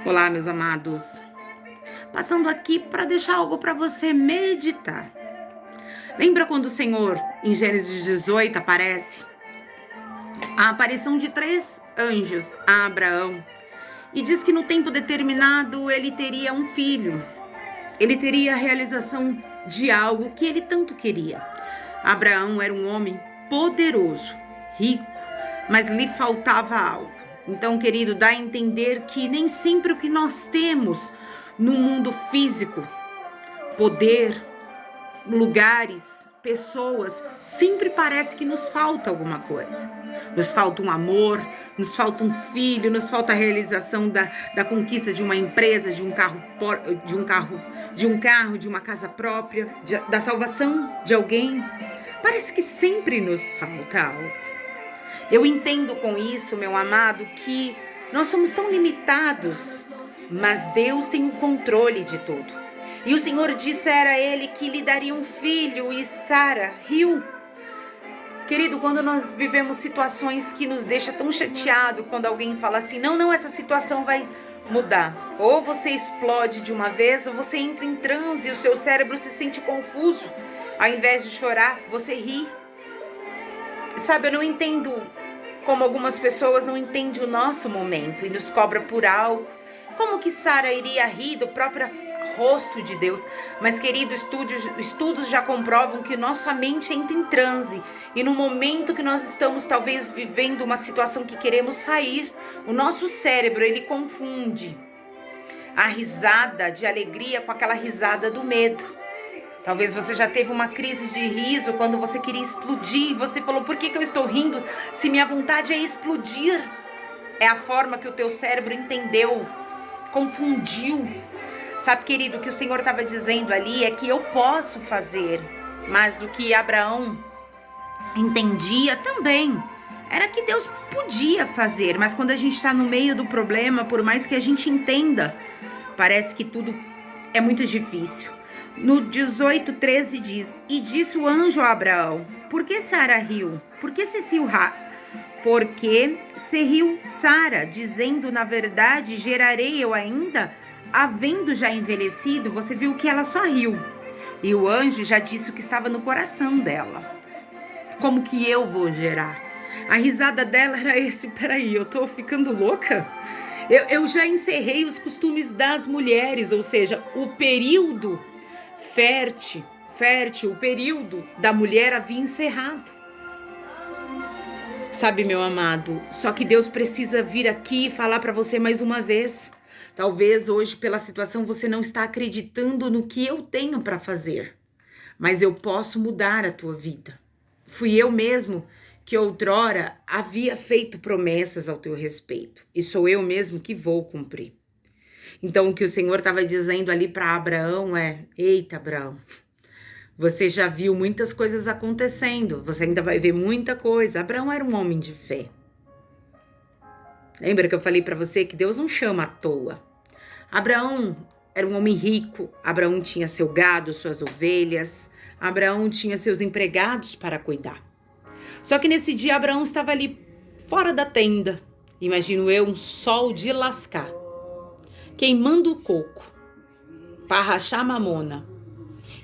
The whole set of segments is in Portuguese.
Olá, meus amados. Passando aqui para deixar algo para você meditar. Lembra quando o Senhor, em Gênesis 18, aparece? A aparição de 3 anjos a Abraão. E diz que no tempo determinado ele teria um filho. Ele teria a realização de algo que ele tanto queria. Abraão era um homem poderoso, rico, mas lhe faltava algo. Então, querido, dá a entender que nem sempre o que nós temos no mundo físico, poder, lugares, pessoas, sempre parece que nos falta alguma coisa. Nos falta um amor, nos falta um filho, nos falta a realização da conquista de uma empresa, de um carro, de uma casa própria, da salvação de alguém. Parece que sempre nos falta algo. Eu entendo com isso, meu amado, que nós somos tão limitados, mas Deus tem o controle de tudo. E o Senhor dissera a ele que lhe daria um filho, e Sara riu. Querido, quando nós vivemos situações que nos deixam tão chateado, quando alguém fala assim, não, essa situação vai mudar. Ou você explode de uma vez, ou você entra em transe e o seu cérebro se sente confuso. Ao invés de chorar, você ri. Sabe, eu não entendo como algumas pessoas não entendem o nosso momento e nos cobra por algo. Como que Sara iria rir do próprio rosto de Deus? Mas, querido, estudos já comprovam que nossa mente entra em transe. E no momento que nós estamos talvez vivendo uma situação que queremos sair, o nosso cérebro, ele confunde a risada de alegria com aquela risada do medo. Talvez você já teve uma crise de riso quando você queria explodir. E você falou, por que eu estou rindo se minha vontade é explodir? É a forma que o teu cérebro entendeu, confundiu. Sabe, querido, o que o Senhor estava dizendo ali é que eu posso fazer. Mas o que Abraão entendia também era que Deus podia fazer. Mas quando a gente está no meio do problema, por mais que a gente entenda, parece que tudo é muito difícil. No 18:13 diz, e disse o anjo a Abraão, por que Sara riu? Por que Porque se riu Sara, dizendo, na verdade, gerarei eu ainda, havendo já envelhecido? Você viu que ela só riu. E o anjo já disse o que estava no coração dela. Como que eu vou gerar? A risada dela era esse, peraí, eu tô ficando louca? Eu já encerrei os costumes das mulheres, ou seja, o período fértil, o período da mulher havia encerrado. Sabe, meu amado, só que Deus precisa vir aqui e falar para você mais uma vez. Talvez hoje, pela situação, você não está acreditando no que eu tenho para fazer, mas eu posso mudar a tua vida. Fui eu mesmo que outrora havia feito promessas ao teu respeito, e sou eu mesmo que vou cumprir. Então, o que o Senhor estava dizendo ali para Abraão é, eita, Abraão, você já viu muitas coisas acontecendo, você ainda vai ver muita coisa. Abraão era um homem de fé. Lembra que eu falei para você que Deus não chama à toa? Abraão era um homem rico, Abraão tinha seu gado, suas ovelhas, Abraão tinha seus empregados para cuidar. Só que nesse dia Abraão estava ali fora da tenda, imagino eu, um sol de lascar, queimando o coco, para rachar a mamona.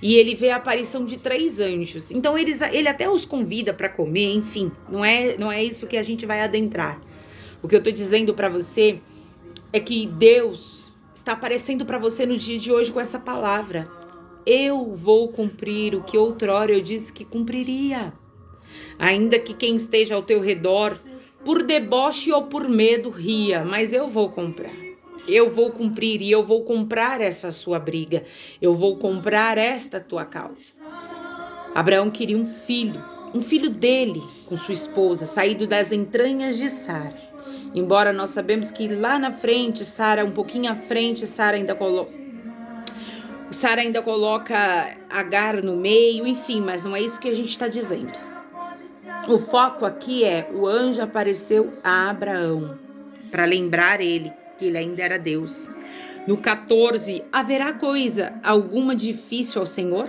E ele vê a aparição de 3 anjos. Então ele até os convida para comer, enfim, não é isso que a gente vai adentrar. O que eu estou dizendo para você é que Deus está aparecendo para você no dia de hoje com essa palavra. Eu vou cumprir o que outrora eu disse que cumpriria. Ainda que quem esteja ao teu redor, por deboche ou por medo, ria, mas eu vou comprar. Eu vou cumprir e eu vou comprar essa sua briga. Eu vou comprar esta tua causa. Abraão queria um filho dele com sua esposa, saído das entranhas de Sara. Embora nós sabemos que lá na frente, um pouquinho à frente, Sara ainda coloca Agar no meio, enfim, mas não é isso que a gente está dizendo. O foco aqui é o anjo apareceu a Abraão, para lembrar ele que ele ainda era Deus. No 14, haverá coisa alguma difícil ao Senhor?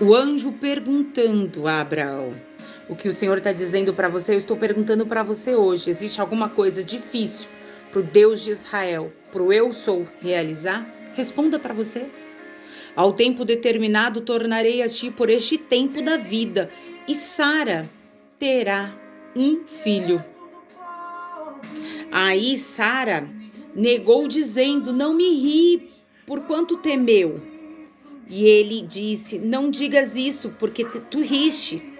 O anjo perguntando a Abraão. O que o Senhor está dizendo para você, eu estou perguntando para você hoje. Existe alguma coisa difícil para o Deus de Israel, para o eu sou realizar? Responda para você. Ao tempo determinado tornarei a ti por este tempo da vida, e Sara terá um filho. Aí Sara negou, dizendo: não me ri, porquanto temeu. E ele disse: não digas isso, porque tu riste.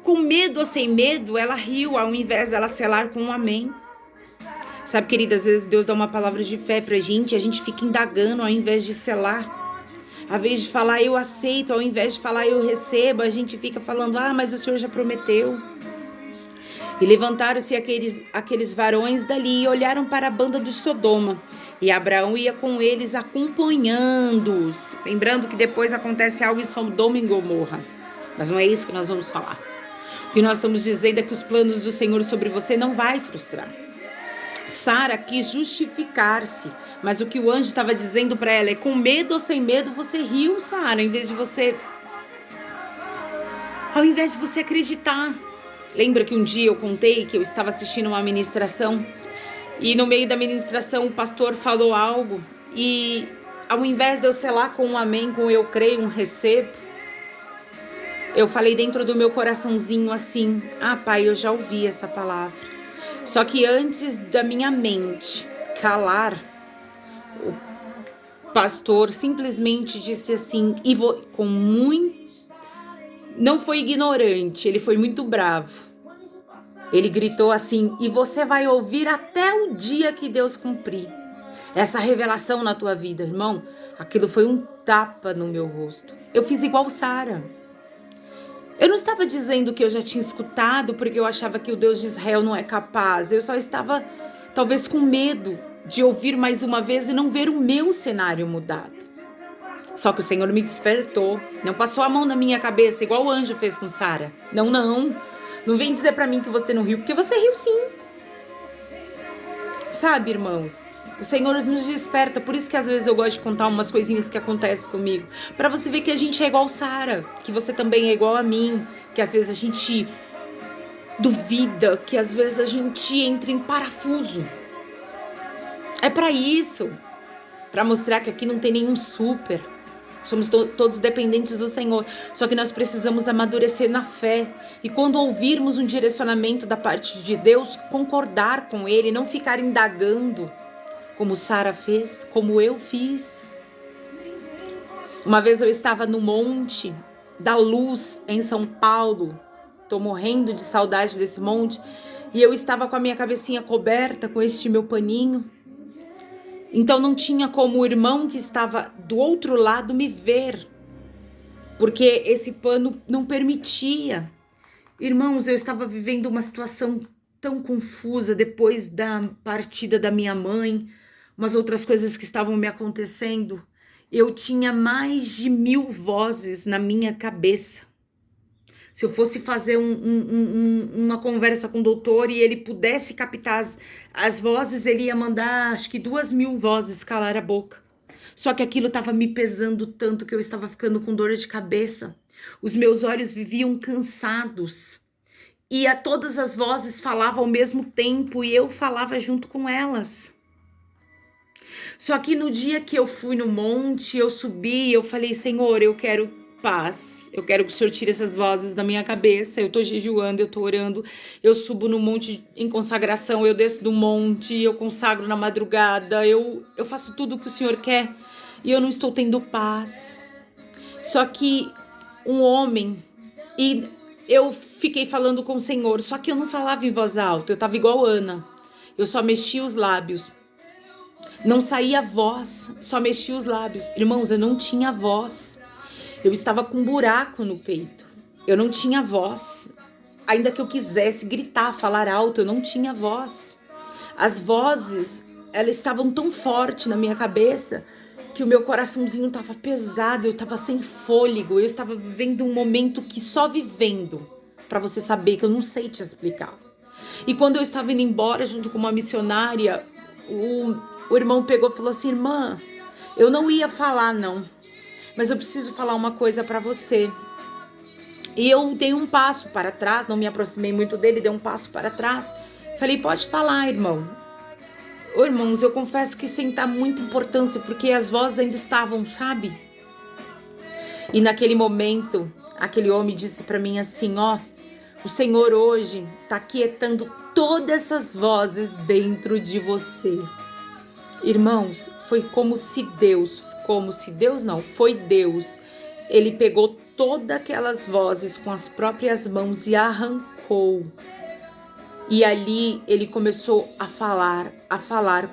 Com medo ou sem medo, ela riu, ao invés dela selar com um amém. Sabe, querida, às vezes Deus dá uma palavra de fé pra gente, a gente fica indagando ao invés de selar. Ao invés de falar eu aceito, ao invés de falar eu recebo, a gente fica falando, mas o Senhor já prometeu. E levantaram-se aqueles varões dali e olharam para a banda de Sodoma. E Abraão ia com eles acompanhando-os. Lembrando que depois acontece algo em Sodoma e Gomorra. Mas não é isso que nós vamos falar. O que nós estamos dizendo é que os planos do Senhor sobre você não vai frustrar. Sara quis justificar-se, mas o que o anjo estava dizendo para ela é: com medo ou sem medo, você riu, Sara, ao invés de você acreditar. Lembra que um dia eu contei que eu estava assistindo uma ministração e no meio da ministração o pastor falou algo e ao invés de eu selar com um amém, com eu creio, um recebo, eu falei dentro do meu coraçãozinho assim: Pai, eu já ouvi essa palavra. Só que antes da minha mente calar, o pastor simplesmente disse assim, não foi ignorante, ele foi muito bravo. Ele gritou assim: e você vai ouvir até o dia que Deus cumprir essa revelação na tua vida, irmão. Aquilo foi um tapa no meu rosto. Eu fiz igual Sara. Eu não estava dizendo que eu já tinha escutado porque eu achava que o Deus de Israel não é capaz. Eu só estava, talvez, com medo de ouvir mais uma vez e não ver o meu cenário mudado. Só que o Senhor me despertou. Não passou a mão na minha cabeça, igual o anjo fez com Sara. Não. Não vem dizer pra mim que você não riu, porque você riu sim. Sabe, irmãos? O Senhor nos desperta, por isso que às vezes eu gosto de contar umas coisinhas que acontecem comigo, para você ver que a gente é igual Sara, que você também é igual a mim, que às vezes a gente duvida, que às vezes a gente entra em parafuso. É para isso, para mostrar que aqui não tem nenhum super. Somos todos dependentes do Senhor, só que nós precisamos amadurecer na fé e quando ouvirmos um direcionamento da parte de Deus, concordar com ele, não ficar indagando, como Sara fez, como eu fiz. Uma vez eu estava no Monte da Luz, em São Paulo. Tô morrendo de saudade desse monte. E eu estava com a minha cabecinha coberta com este meu paninho. Então não tinha como o irmão que estava do outro lado me ver. Porque esse pano não permitia. Irmãos, eu estava vivendo uma situação tão confusa depois da partida da minha mãe. Umas outras coisas que estavam me acontecendo, eu tinha mais de 1000 vozes na minha cabeça. Se eu fosse fazer uma conversa com o doutor e ele pudesse captar as vozes, ele ia mandar, acho que 2000 vozes calar a boca. Só que aquilo estava me pesando tanto que eu estava ficando com dor de cabeça. Os meus olhos viviam cansados. E todas as vozes falavam ao mesmo tempo e eu falava junto com elas. Só que no dia que eu fui no monte, eu subi, eu falei: Senhor, eu quero paz, eu quero que o Senhor tire essas vozes da minha cabeça, eu tô jejuando, eu tô orando, eu subo no monte em consagração, eu desço do monte, eu consagro na madrugada, eu faço tudo o que o Senhor quer e eu não estou tendo paz. Só que um homem, e eu fiquei falando com o Senhor, só que eu não falava em voz alta, eu tava igual Ana, eu só mexia os lábios. Não saía voz, só mexia os lábios. Irmãos, eu não tinha voz. Eu estava com um buraco no peito. Eu não tinha voz. Ainda que eu quisesse gritar, falar alto, eu não tinha voz. As vozes, elas estavam tão fortes na minha cabeça que o meu coraçãozinho estava pesado, eu estava sem fôlego. Eu estava vivendo um momento que só vivendo, para você saber que eu não sei te explicar. E quando eu estava indo embora junto com uma missionária, o irmão pegou e falou assim: irmã, eu não ia falar não, mas eu preciso falar uma coisa para você. E eu dei um passo para trás, não me aproximei muito dele, dei um passo para trás. Falei: pode falar, irmão. Ô, irmãos, eu confesso que sem dar muita importância, porque as vozes ainda estavam, sabe? E naquele momento, aquele homem disse para mim assim, ó, o Senhor hoje tá aquietando todas essas vozes dentro de você. Irmãos, foi foi Deus. Ele pegou todas aquelas vozes com as próprias mãos e arrancou. E ali ele começou a falar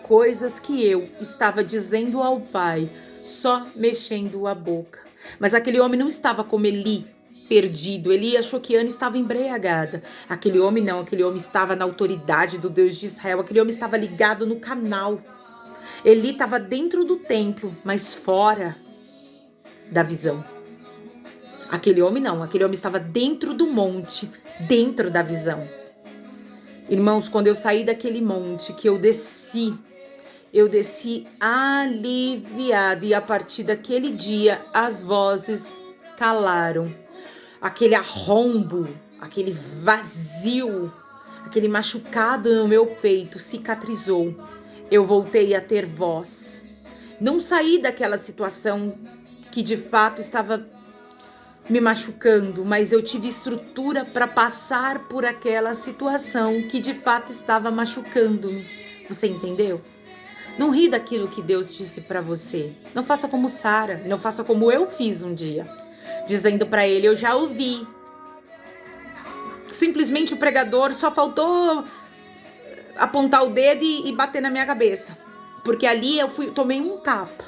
coisas que eu estava dizendo ao Pai, só mexendo a boca. Mas aquele homem não estava como Eli, perdido. Eli achou que Ana estava embriagada. Aquele homem não, aquele homem estava na autoridade do Deus de Israel, aquele homem estava ligado no canal. Eli estava dentro do templo, mas fora da visão. Aquele homem não, aquele homem estava dentro do monte, dentro da visão. Irmãos, quando eu saí daquele monte, que eu desci aliviada, e a partir daquele dia as vozes calaram. Aquele arrombo, aquele vazio, aquele machucado no meu peito cicatrizou. Eu voltei a ter voz. Não saí daquela situação que de fato estava me machucando, mas eu tive estrutura para passar por aquela situação que de fato estava machucando-me. Você entendeu? Não ri daquilo que Deus disse para você. Não faça como Sara, não faça como eu fiz um dia, dizendo para ele, eu já ouvi. Simplesmente o pregador só faltou apontar o dedo e bater na minha cabeça. Porque ali eu tomei um tapa.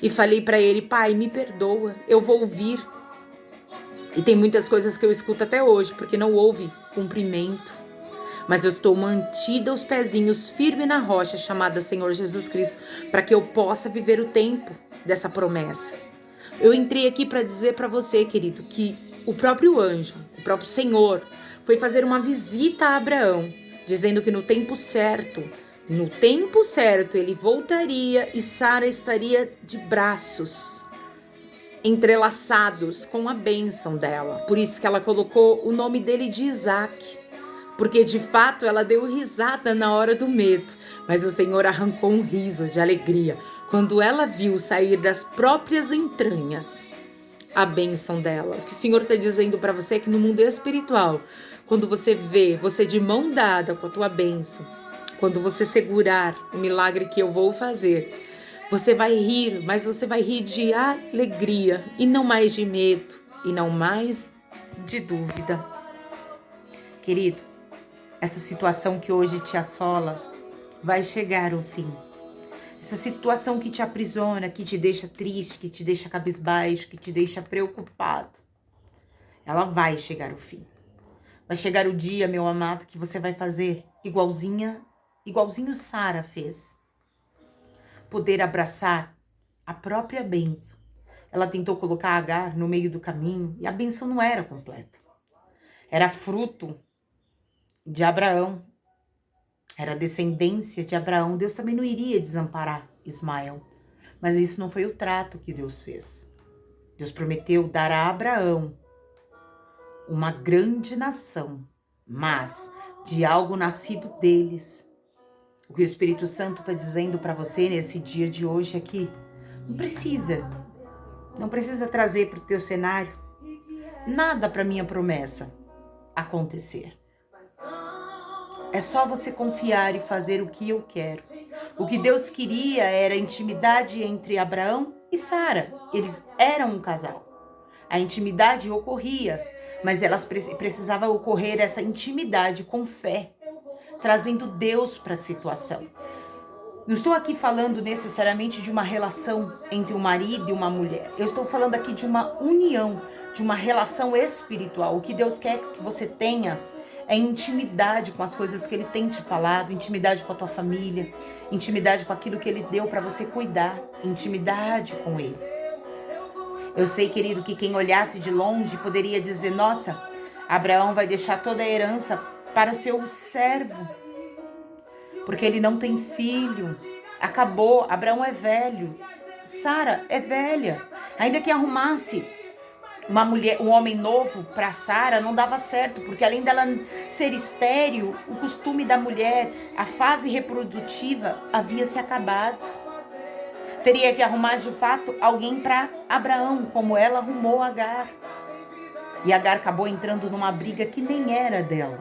E falei para ele, Pai, me perdoa, eu vou ouvir. E tem muitas coisas que eu escuto até hoje, porque não houve cumprimento. Mas eu estou mantida os pezinhos firme na rocha chamada Senhor Jesus Cristo, para que eu possa viver o tempo dessa promessa. Eu entrei aqui para dizer para você, querido, que o próprio anjo, o próprio Senhor, foi fazer uma visita a Abraão, dizendo que no tempo certo ele voltaria e Sara estaria de braços entrelaçados com a bênção dela. Por isso que ela colocou o nome dele de Isaac, porque de fato ela deu risada na hora do medo, mas o Senhor arrancou um riso de alegria quando ela viu sair das próprias entranhas a bênção dela. O que o Senhor está dizendo para você é que no mundo espiritual, quando você vê você de mão dada com a tua bênção, quando você segurar o milagre que eu vou fazer, você vai rir, mas você vai rir de alegria e não mais de medo e não mais de dúvida. Querido, essa situação que hoje te assola vai chegar ao fim. Essa situação que te aprisiona, que te deixa triste, que te deixa cabisbaixo, que te deixa preocupado, ela vai chegar ao fim. Vai chegar o dia, meu amado, que você vai fazer igualzinho Sara fez. Poder abraçar a própria bênção. Ela tentou colocar Agar no meio do caminho e a bênção não era completa. Era fruto de Abraão. Era descendência de Abraão. Deus também não iria desamparar Ismael. Mas isso não foi o trato que Deus fez. Deus prometeu dar a Abraão uma grande nação, mas de algo nascido deles. O que o Espírito Santo está dizendo para você nesse dia de hoje é que não precisa trazer para o teu cenário nada para minha promessa acontecer. É só você confiar e fazer o que eu quero. O que Deus queria era intimidade entre Abraão e Sara. Eles eram um casal. A intimidade ocorria, mas elas precisava ocorrer essa intimidade com fé, trazendo Deus para a situação. Não estou aqui falando necessariamente de uma relação entre um marido e uma mulher. Eu estou falando aqui de uma união, de uma relação espiritual. O que Deus quer que você tenha é intimidade com as coisas que Ele tem te falado, intimidade com a tua família, intimidade com aquilo que Ele deu para você cuidar, intimidade com Ele. Eu sei, querido, que quem olhasse de longe poderia dizer, nossa, Abraão vai deixar toda a herança para o seu servo, porque ele não tem filho. Acabou, Abraão é velho, Sara é velha. Ainda que arrumasse um homem novo para Sara não dava certo, porque além dela ser estéril, o costume da mulher, a fase reprodutiva havia se acabado. Teria que arrumar de fato alguém para Abraão, como ela arrumou Agar. E Agar acabou entrando numa briga que nem era dela,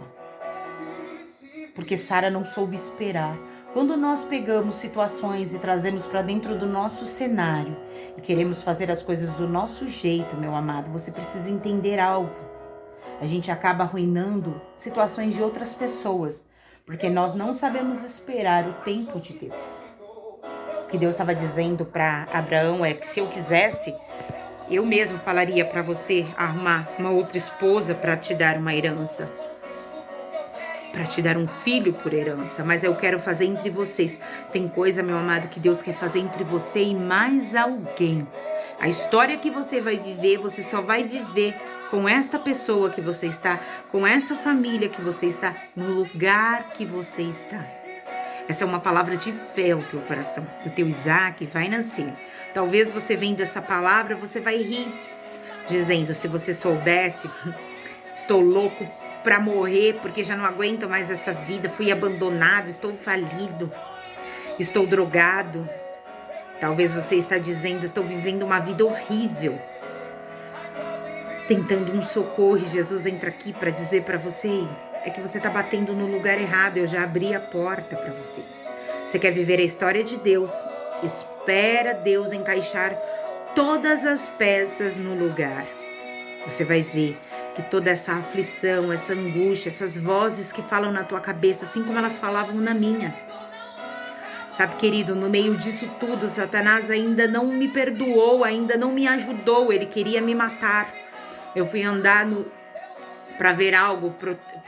porque Sara não soube esperar. Quando nós pegamos situações e trazemos para dentro do nosso cenário e queremos fazer as coisas do nosso jeito, meu amado, você precisa entender algo. A gente acaba arruinando situações de outras pessoas, porque nós não sabemos esperar o tempo de Deus. O que Deus estava dizendo para Abraão é que se eu quisesse, eu mesmo falaria para você arrumar uma outra esposa para te dar uma herança, para te dar um filho por herança, mas eu quero fazer entre vocês. Tem coisa, meu amado, que Deus quer fazer entre você e mais alguém. A história que você vai viver, você só vai viver com esta pessoa que você está, com essa família que você está, no lugar que você está. Essa é uma palavra de fé ao teu coração. O teu Isaac vai nascer. Talvez você vendo essa palavra, você vai rir, dizendo, se você soubesse, estou louco para morrer porque já não aguento mais essa vida, fui abandonado, estou falido, estou drogado. Talvez você está dizendo, estou vivendo uma vida horrível, tentando um socorro, e Jesus entra aqui para dizer para você, é que você está batendo no lugar errado, eu já abri a porta para você. Você quer viver a história de Deus, espera Deus encaixar todas as peças no lugar. Você vai ver que toda essa aflição, essa angústia, essas vozes que falam na tua cabeça, assim como elas falavam na minha. Sabe, querido, no meio disso tudo, Satanás ainda não me perdoou, ainda não me ajudou, ele queria me matar. Eu fui andar para ver algo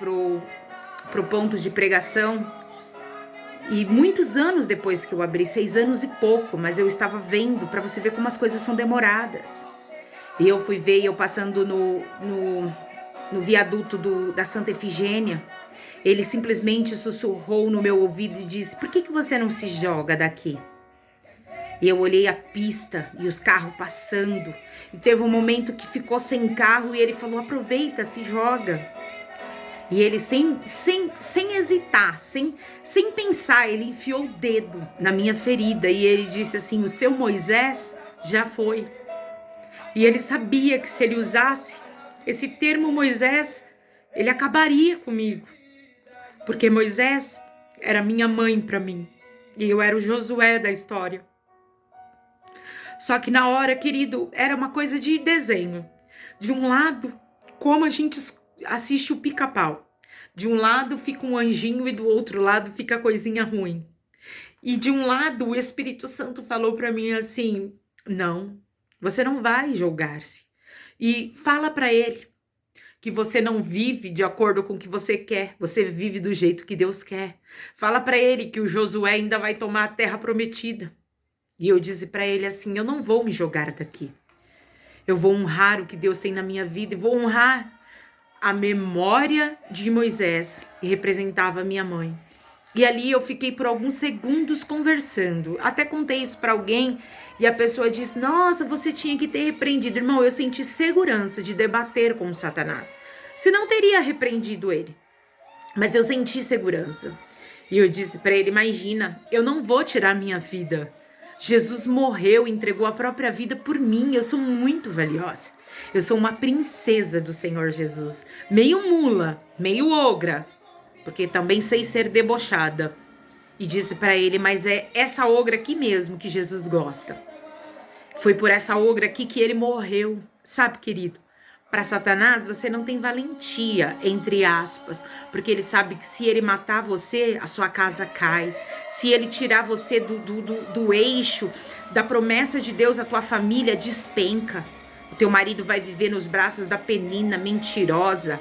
pro ponto de pregação, e muitos anos depois que eu abri, 6 anos e pouco, mas eu estava vendo, para você ver como as coisas são demoradas. E eu fui ver, eu passando no viaduto da Santa Efigênia, ele simplesmente sussurrou no meu ouvido e disse, por que você não se joga daqui? E eu olhei a pista e os carros passando, e teve um momento que ficou sem carro e ele falou, aproveita, se joga. E ele sem hesitar, sem pensar, ele enfiou o dedo na minha ferida e ele disse assim, o seu Moisés já foi. E ele sabia que se ele usasse esse termo Moisés, ele acabaria comigo. Porque Moisés era minha mãe para mim. E eu era o Josué da história. Só que na hora, querido, era uma coisa de desenho. De um lado, como a gente assiste o Pica-Pau. De um lado fica um anjinho e do outro lado fica a coisinha ruim. E de um lado, o Espírito Santo falou para mim assim, não. Você não vai julgar-se. E fala para ele que você não vive de acordo com o que você quer. Você vive do jeito que Deus quer. Fala para ele que o Josué ainda vai tomar a terra prometida. E eu disse para ele assim, eu não vou me jogar daqui. Eu vou honrar o que Deus tem na minha vida e vou honrar a memória de Moisés, que representava a minha mãe. E ali eu fiquei por alguns segundos conversando. Até contei isso para alguém e a pessoa disse, nossa, você tinha que ter repreendido. Irmão, eu senti segurança de debater com Satanás. Senão teria repreendido ele. Mas eu senti segurança. E eu disse para ele, imagina, eu não vou tirar minha vida. Jesus morreu, entregou a própria vida por mim. Eu sou muito valiosa. Eu sou uma princesa do Senhor Jesus. Meio mula, meio ogra. Porque também sei ser debochada. E disse para ele, mas é essa ogra aqui mesmo que Jesus gosta. Foi por essa ogra aqui que ele morreu. Sabe, querido? Para Satanás, você não tem valentia, entre aspas. Porque ele sabe que se ele matar você, a sua casa cai. Se ele tirar você do eixo, da promessa de Deus, a tua família despenca. O teu marido vai viver nos braços da Penina mentirosa,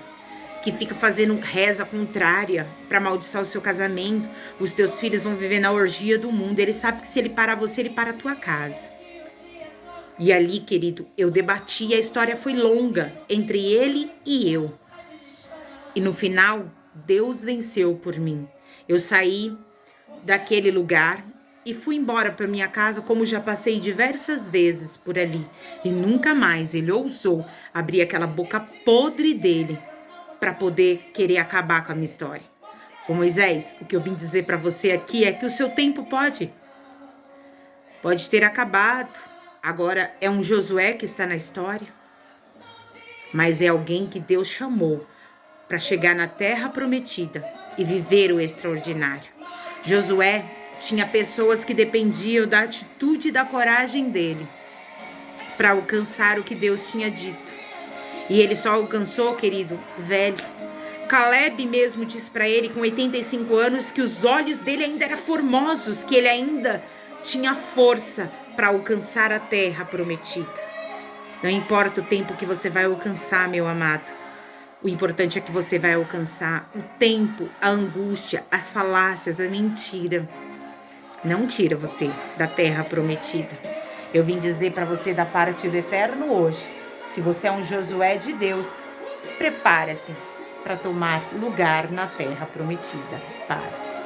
que fica fazendo reza contrária para amaldiçoar o seu casamento. Os teus filhos vão viver na orgia do mundo. Ele sabe que se ele parar você, ele para a tua casa. E ali, querido, eu debati, a história foi longa entre ele e eu. E no final, Deus venceu por mim. Eu saí daquele lugar e fui embora para minha casa, como já passei diversas vezes por ali. E nunca mais ele ousou abrir aquela boca podre dele para poder querer acabar com a minha história. Ô Moisés, o que eu vim dizer para você aqui é que o seu tempo pode ter acabado. Agora é um Josué que está na história, mas é alguém que Deus chamou para chegar na terra prometida e viver o extraordinário. Josué tinha pessoas que dependiam da atitude e da coragem dele para alcançar o que Deus tinha dito. E ele só alcançou, querido, velho. Caleb mesmo disse para ele, com 85 anos, que os olhos dele ainda eram formosos, que ele ainda tinha força para alcançar a terra prometida. Não importa o tempo que você vai alcançar, meu amado. O importante é que você vai alcançar. O tempo, a angústia, as falácias, a mentira não tira você da terra prometida. Eu vim dizer para você da parte do Eterno hoje. Se você é um Josué de Deus, prepare-se para tomar lugar na terra prometida. Paz.